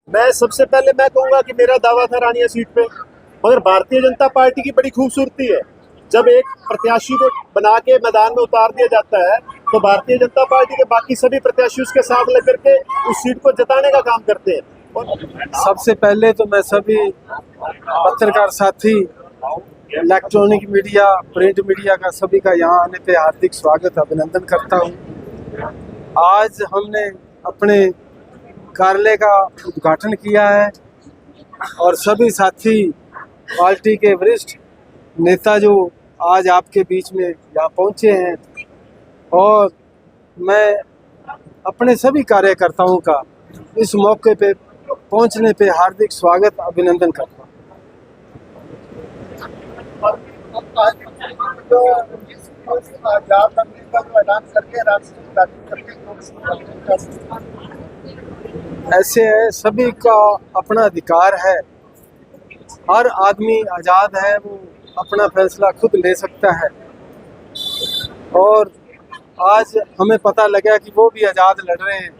मैं सबसे पहले मैं कहूंगा कि मेरा दावा था रानिया सीट पे, मगर भारतीय जनता पार्टी की बड़ी खूबसूरती है, जब एक प्रत्याशी को बना के मैदान में उतार दिया जाता है तो भारतीय जनता पार्टी के बाकी सभी प्रत्याशी उसके साथ लेकर के उस सीट को जताने का काम करते हैं। और सबसे पहले तो मैं सभी पत्रकार साथी, इलेक्ट्रॉनिक मीडिया, प्रिंट मीडिया का सभी का यहाँ आने पे हार्दिक स्वागत, अभिनंदन करता हूँ। आज हमने अपने कार्यालय का उद्घाटन किया है और सभी साथी पार्टी के वरिष्ठ नेता जो आज आपके बीच में यहाँ पहुँचे हैं, और मैं अपने सभी कार्यकर्ताओं का इस मौके पे पहुँचने पे हार्दिक स्वागत, अभिनंदन करता हूँ। ऐसे है, सभी का अपना अधिकार है, हर आदमी आज़ाद है, वो अपना फैसला खुद ले सकता है। और आज हमें पता लगा कि वो भी आज़ाद लड़ रहे हैं,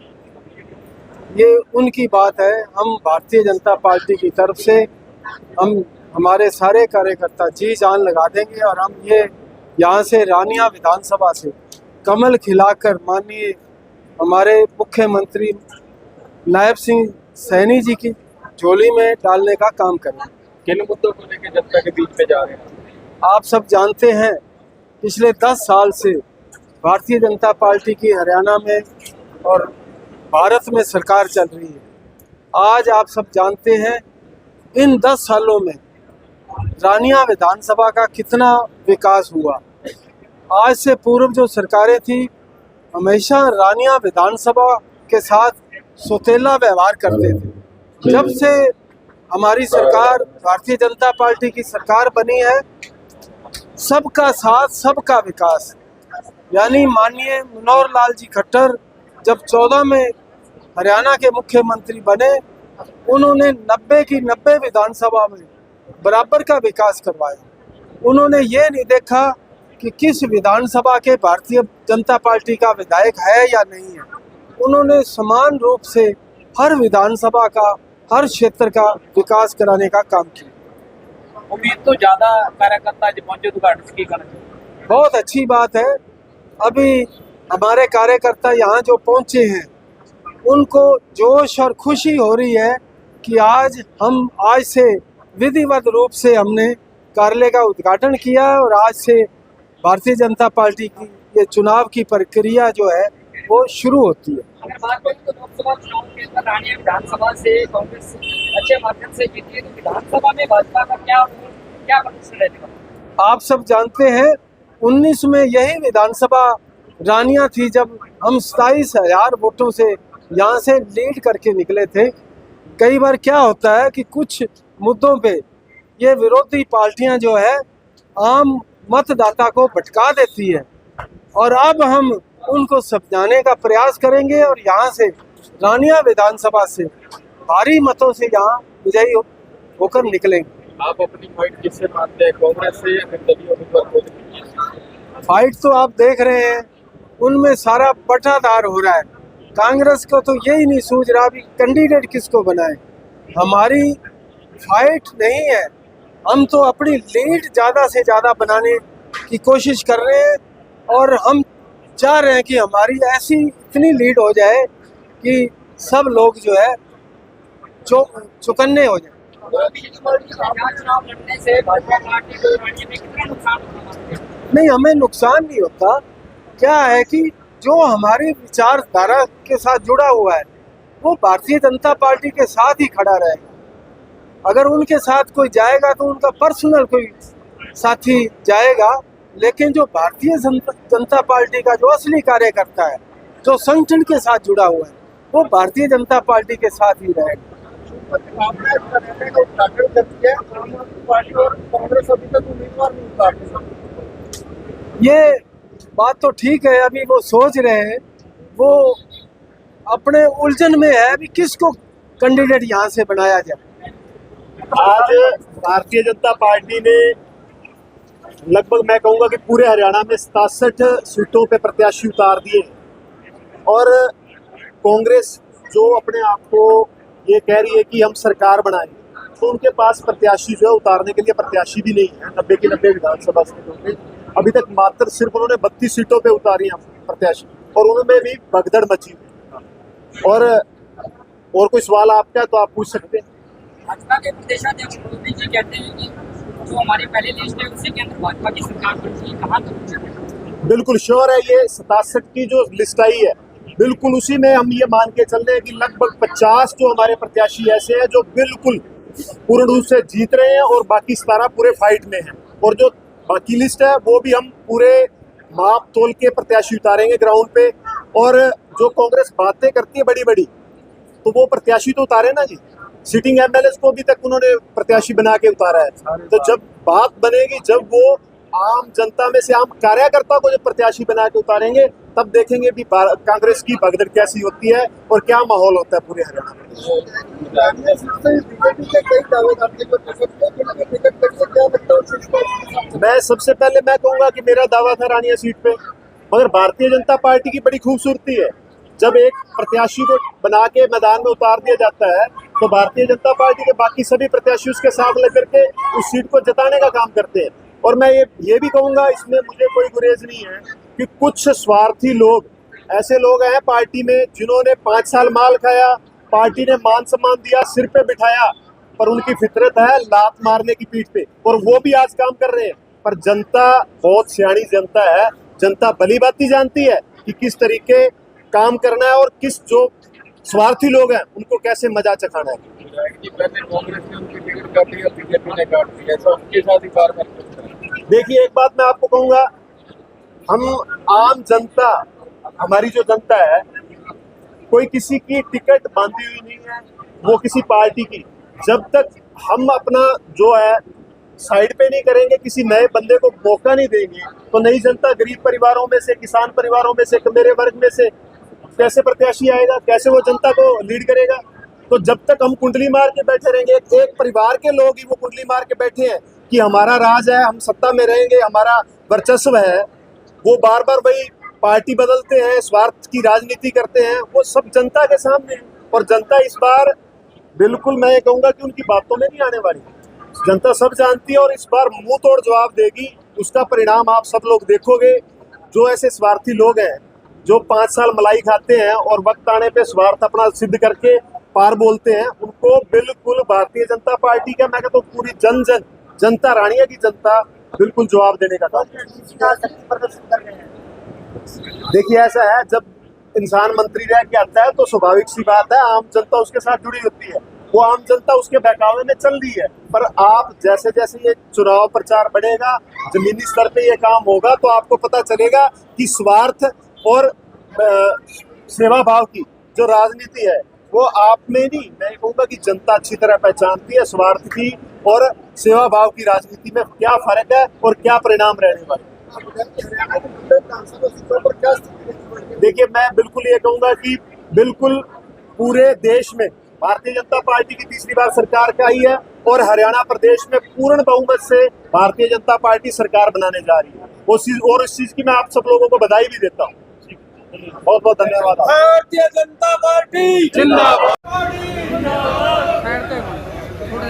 ये उनकी बात है। हम भारतीय जनता पार्टी की तरफ से हमारे सारे कार्यकर्ता जी जान लगा देंगे और हम ये यहाँ से रानिया विधानसभा से कमल खिलाकर माननीय हमारे मुख्यमंत्री नायब सिंह सैनी जी की झोली में डालने का काम करें। किन मुद्दों को लेकर जनता के बीच में जा रहे हैं? आप सब जानते हैं, पिछले 10 साल से भारतीय जनता पार्टी की हरियाणा में और भारत में सरकार चल रही है। आज आप सब जानते हैं, इन 10 सालों में रानिया विधानसभा का कितना विकास हुआ। आज से पूर्व जो सरकारें थी, हमेशा रानिया विधानसभा के साथ सौतेला व्यवहार करते थे। जब से हमारी सरकार भारतीय जनता पार्टी की सरकार बनी है, सबका साथ सबका विकास, यानी माननीय मनोहर लाल जी खट्टर जब 14 में हरियाणा के मुख्यमंत्री बने, उन्होंने 90 की 90 विधानसभा में बराबर का विकास करवाया। उन्होंने ये नहीं देखा कि किस विधानसभा के भारतीय जनता पार्टी का विधायक है या नहीं है। उन्होंने समान रूप से हर विधानसभा का, हर क्षेत्र का विकास कराने का काम किया। उम्मीद तो ज्यादा कार्यकर्ता जो पहुंचे उद्घाटन की करना, बहुत अच्छी बात है। अभी हमारे कार्यकर्ता यहाँ जो पहुँचे हैं, उनको जोश और खुशी हो रही है कि आज से विधिवत रूप से हमने कार्यालय का उद्घाटन किया और आज से भारतीय जनता पार्टी की ये चुनाव की प्रक्रिया जो है वो शुरू होती है। अगर बात करें तो लोकसभा चुनाव के अंदर रानिया विधानसभा से कांग्रेस अच्छे माध्यम से जीती है, तो विधानसभा में भाजपा का क्या प्रदर्शन रहेगा? आप सब जानते हैं, 19 में यही विधानसभा रानिया थी जब हम 27,000 वोटों से यहाँ से लीड करके निकले थे। कई बार क्या होता है कि कुछ मुद्दों पे ये विरोधी पार्टियां जो है आम मतदाता को भटका देती है, और अब हम उनको समझाने का प्रयास करेंगे और यहाँ से रानिया विधानसभा से भारी मतों से यहाँ विजयी होकर निकलेंगे। आप अपनी फाइट किससे मानते हैं, कांग्रेस से या निर्दलीय उम्मीदवार को? फाइट तो आप देख रहे हैं, उनमें सारा बटाधार हो रहा है। कांग्रेस को तो यही नहीं सूझ रहा अभी कैंडिडेट किसको बनाए। हमारी फाइट नहीं है, हम तो अपनी लीड ज़्यादा से ज़्यादा बनाने की कोशिश कर रहे हैं, और हम चाह रहे हैं कि हमारी ऐसी इतनी लीड हो जाए कि सब लोग जो है चौकन्ने हो जाए। चुनाव लड़ने से भाजपा पार्टी को रानिया में कितना नुकसान होगा? नहीं, हमें नुकसान नहीं होता। क्या है कि जो हमारी विचारधारा के साथ जुड़ा हुआ है वो भारतीय जनता पार्टी के साथ ही खड़ा रहेगा। अगर उनके साथ कोई जाएगा तो उनका पर्सनल कोई साथी जाएगा, लेकिन जो भारतीय जनता पार्टी का जो असली कार्यकर्ता है, जो संगठन के साथ जुड़ा हुआ है, वो भारतीय जनता पार्टी के साथ ही रहेगा। ये बात तो ठीक है, अभी वो सोच रहे हैं, वो अपने उलझन में है अभी किसको कैंडिडेट यहाँ से बनाया जाए। आज भारतीय जनता पार्टी ने लगभग मैं कहूँगा कि पूरे हरियाणा में 67 सीटों पे प्रत्याशी उतार दिए, और कांग्रेस जो अपने आप को ये कह रही है कि हम सरकार बनाएंगे, तो उनके पास प्रत्याशी जो है उतारने के लिए प्रत्याशी भी नहीं है। 90 की 90 विधानसभा सीटों पे अभी तक मात्र सिर्फ उन्होंने 32 सीटों पे उतारी हैं प्रत्याशी, और उनमें भी भगदड़ मची हुई। और कोई सवाल आपका है तो आप पूछ सकते हैं। भाजपा के प्रदेशाध्यक्ष मोदी जी कहते हैं कि जो हमारी पहली लिस्ट है उसी के अंदर भाजपा की सरकार बनती है, कहाँ तक? बिल्कुल श्योर है, ये 67 की जो लिस्ट आई है बिल्कुल उसी में हम ये मान के चल रहे हैं कि लगभग 50 जो हमारे प्रत्याशी ऐसे हैं जो बिल्कुल पूर्ण रूप से जीत रहे हैं, और बाकी 17 पूरे फाइट में हैं। और जो बाकी लिस्ट है वो भी हम पूरे माप तोल के प्रत्याशी उतारेंगे ग्राउंड पे। और जो कांग्रेस बातें करती है बड़ी बड़ी, तो वो प्रत्याशी तो उतारे ना जी। सिटिंग एमएलए को भी तक उन्होंने प्रत्याशी बना के उतारा है। तो जब बात बनेगी, जब वो आम जनता में से आम कार्यकर्ता को जब प्रत्याशी बना के उतारेंगे, तब देखेंगे भी कांग्रेस की भगदड़ कैसी होती है और क्या माहौल होता है पूरे हरियाणा में। मैं सबसे पहले मैं कहूंगा कि मेरा दावा था रानिया सीट पे, मगर भारतीय जनता पार्टी की बड़ी खूबसूरती है, जब एक प्रत्याशी को बना के मैदान में उतार दिया जाता है तो भारतीय जनता पार्टी के बाकी सभी प्रत्याशी उसके साथ लेकर के उस सीट को जताने का काम करते हैं। और मैं ये भी कहूंगा, इसमें मुझे कोई गुरेज नहीं है कि कुछ स्वार्थी लोग, ऐसे लोग हैं पार्टी में जिन्होंने 5 साल माल खाया, पार्टी ने मान सम्मान दिया, सिर पे बिठाया, पर उनकी फितरत है लात मारने की पीठ पे, और वो भी आज काम कर रहे हैं। पर जनता बहुत सियाणी जनता है, जनता भली भांति जानती है कि किस तरीके काम करना है और किस जो स्वार्थी लोग हैं उनको कैसे मजा चखाना है। देखिए एक बात मैं आपको कहूंगा, हम आम जनता, हमारी जो जनता है, कोई किसी की टिकट बांधी हुई नहीं है, वो किसी पार्टी की। जब तक हम अपना जो है साइड पे नहीं करेंगे, किसी नए बंदे को मौका नहीं देंगे, तो नई जनता गरीब परिवारों में से, किसान परिवारों में से, मेरे वर्ग में से कैसे प्रत्याशी आएगा, कैसे वो जनता को लीड करेगा। तो जब तक हम कुंडली मार के बैठे रहेंगे, एक परिवार के लोग ही वो कुंडली मार के बैठे हैं कि हमारा राज है, हम सत्ता में रहेंगे, हमारा वर्चस्व है, वो बार बार वही पार्टी बदलते हैं, स्वार्थ की राजनीति करते हैं, वो सब जनता के सामने है। और जनता इस बार बिल्कुल मैं ये कहूंगा कि उनकी बातों में नहीं आने वाली, जनता सब जानती है और इस बार मुंह तोड़ जवाब देगी। उसका परिणाम आप सब लोग देखोगे। जो ऐसे स्वार्थी लोग हैं जो 5 साल मलाई खाते हैं और वक्त आने पे स्वार्थ अपना सिद्ध करके पार बोलते हैं, उनको बिल्कुल भारतीय जनता पार्टी का, मैं कहता हूँ पूरी जनता, रानिया की जनता बिल्कुल जवाब देने का काम। देखिए ऐसा है, जब इंसान मंत्री रह के आता है तो स्वाभाविक सी बात है आम जनता उसके साथ जुड़ी होती है, वो आम जनता उसके बहकावे में चल रही है। पर आप जैसे जैसे ये चुनाव प्रचार बढ़ेगा, जमीनी स्तर पे ये काम होगा, तो आपको पता चलेगा कि स्वार्थ और सेवा भाव की जो राजनीति है वो आप में नहीं, मैं कहूँगा कि जनता अच्छी तरह पहचानती है। स्वार्थ की और सेवा भाव की राजनीति में क्या फर्क है और क्या परिणाम रहने वाले। देखिए मैं बिल्कुल ये कहूँगा कि बिल्कुल पूरे देश में भारतीय जनता पार्टी की तीसरी बार सरकार का ही है, और हरियाणा प्रदेश में पूर्ण बहुमत से भारतीय जनता पार्टी सरकार बनाने जा रही है। और इस चीज की मैं आप सब लोगों को बधाई भी देता हूँ। बहुत बहुत धन्यवाद। भारतीय जनता पार्टी जिंदाबाद। थोड़ा